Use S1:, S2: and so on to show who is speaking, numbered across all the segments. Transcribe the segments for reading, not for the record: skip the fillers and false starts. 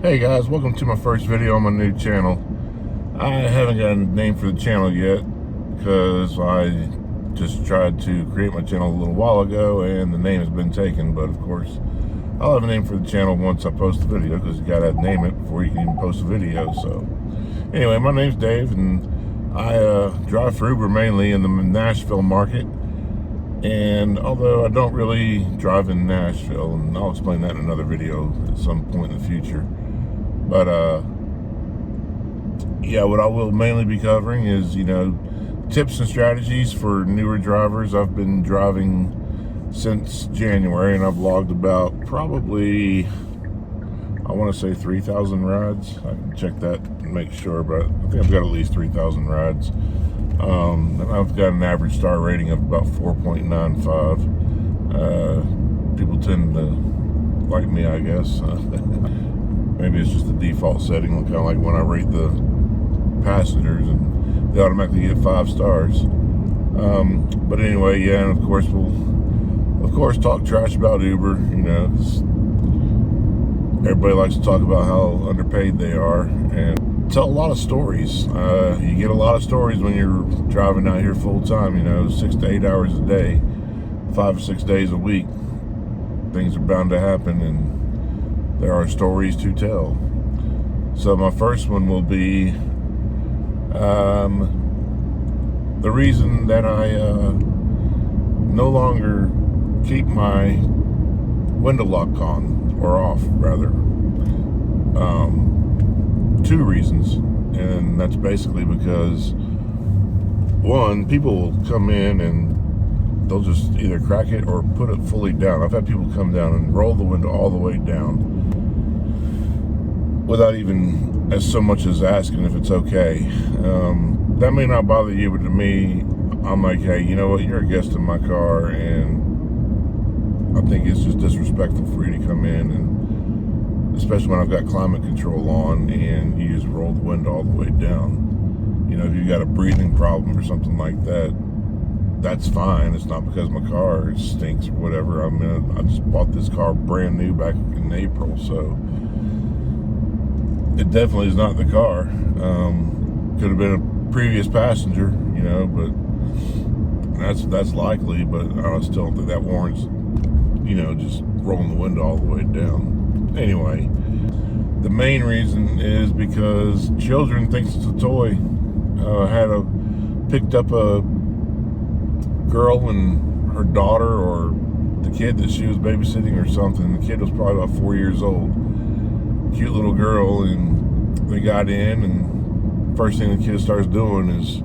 S1: Hey guys, welcome to my first video on my new channel. I haven't got a name for the channel yet because I just tried to create my channel a little while ago and the name has been taken, but of course I'll have a name for the channel once I post the video because you gotta name it before you can even post a video. So anyway, my name's Dave and I drive for Uber mainly in the Nashville market. And although I don't really drive in Nashville, and I'll explain that in another video at some point in the future, but yeah, what I will mainly be covering is, tips and strategies for newer drivers. I've been driving since January and I've logged about probably, I want to say 3,000 rides. I can check that and make sure, but I think I've got at least 3,000 rides. And I've got an average star rating of about 4.95. People tend to like me, I guess. Maybe it's just the default setting, kind of like when I rate the passengers, and they automatically get 5 stars. But anyway, yeah, and of course we'll talk trash about Uber. 'Cause everybody likes to talk about how underpaid they are, and tell a lot of stories. You get a lot of stories when you're driving out here full time, 6 to 8 hours a day, 5 or 6 days a week. Things are bound to happen and there are stories to tell. So my first one will be the reason that I no longer keep my window lock on, or off rather. 2 reasons, and that's basically because, one, people will come in and they'll just either crack it or put it fully down. I've had people come down and roll the window all the way down without even as so much as asking if it's okay. That may not bother you, but to me, I'm like, hey, you know what, you're a guest in my car, and I think it's just disrespectful for you to come in, and especially when I've got climate control on and you just roll the window all the way down. If you got a breathing problem or something like that, that's fine. It's not because my car stinks or whatever. I just bought this car brand new back in April, so it definitely is not the car. Could have been a previous passenger, but that's likely, but I still don't think that warrants, just rolling the window all the way down. Anyway, the main reason is because children thinks it's a toy. Picked up a girl and her daughter, or the kid that she was babysitting or something. The kid was probably about 4 years old. Cute little girl, and they got in, and first thing the kid starts doing is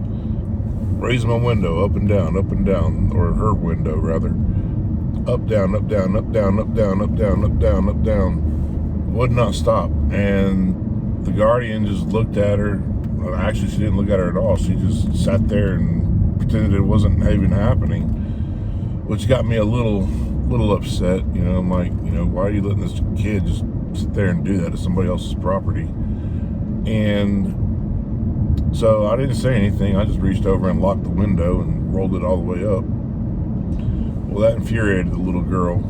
S1: raising my window up and down, or her window rather. Up, down, up, down, up, down, up, down, up, down, up, down, up, down. Would not stop. And the guardian just looked at her. Well, actually, she didn't look at her at all. She just sat there and pretended it wasn't even happening, which got me a little upset. I'm like, why are you letting this kid just sit there and do that to somebody else's property? And so I didn't say anything. I just reached over and locked the window and rolled it all the way up. Well, that infuriated the little girl,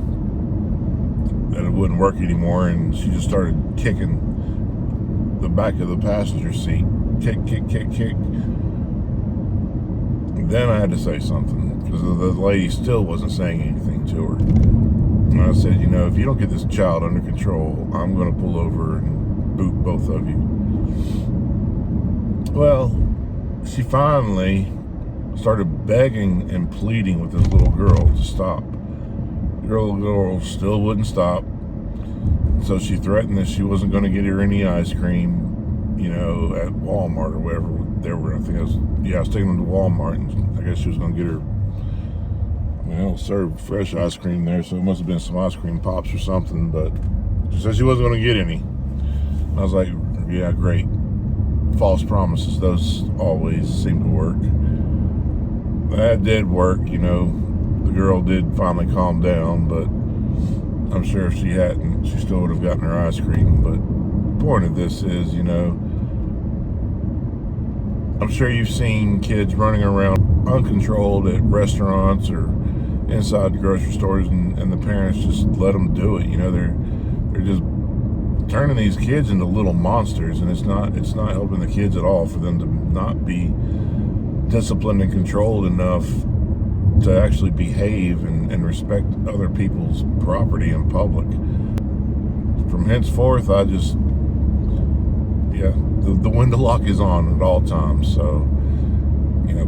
S1: that it wouldn't work anymore, and she just started kicking the back of the passenger seat. Kick. Then I had to say something, because the lady still wasn't saying anything to her. And I said, if you don't get this child under control, I'm going to pull over and boot both of you. Well, she finally started begging and pleading with this little girl to stop. The girl still wouldn't stop. So she threatened that she wasn't going to get her any ice cream, at Walmart or wherever they were. I think I was taking them to Walmart, and I guess she was going to get her, served fresh ice cream there, so it must have been some ice cream pops or something, but she said she wasn't going to get any. And I was like, yeah, great. False promises, those always seem to work. That did work, the girl did finally calm down, but I'm sure if she hadn't, she still would have gotten her ice cream. But the point of this is, I'm sure you've seen kids running around uncontrolled at restaurants or inside the grocery stores, and the parents just let them do it. They're just turning these kids into little monsters, and it's not helping the kids at all for them to not be disciplined and controlled enough to actually behave and respect other people's property in public. From henceforth, I just, the window lock is on at all times. So,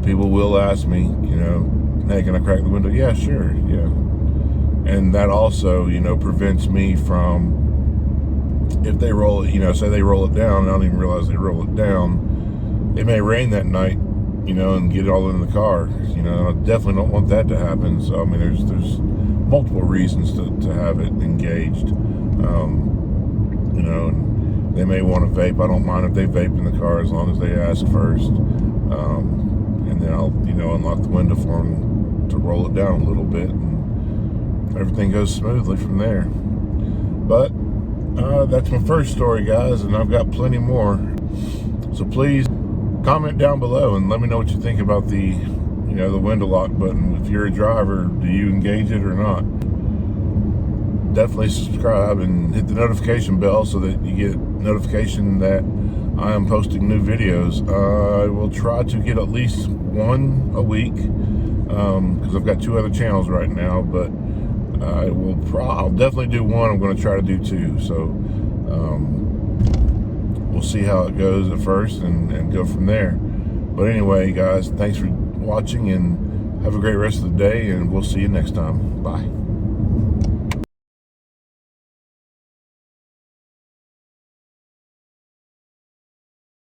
S1: people will ask me, hey, can I crack the window? Yeah, sure, yeah. And that also, prevents me from, if they roll it, say they roll it down, and I don't even realize they roll it down. It may rain that night, and get it all in the car. I definitely don't want that to happen. So, there's multiple reasons to have it engaged. And they may want to vape. I don't mind if they vape in the car as long as they ask first. And then I'll, unlock the window for them to roll it down a little bit, and everything goes smoothly from there. But that's my first story, guys, and I've got plenty more. So please comment down below and let me know what you think about the window lock button. If you're a driver, do you engage it or not? Definitely subscribe and hit the notification bell so that you get notification that I am posting new videos. I will try to get at least one a week, because I've got 2 other channels right now, but I'll definitely do one. I'm going to try to do 2. So we'll see how it goes at first and go from there. But anyway, guys, thanks for watching and have a great rest of the day, and we'll see you next time. Bye.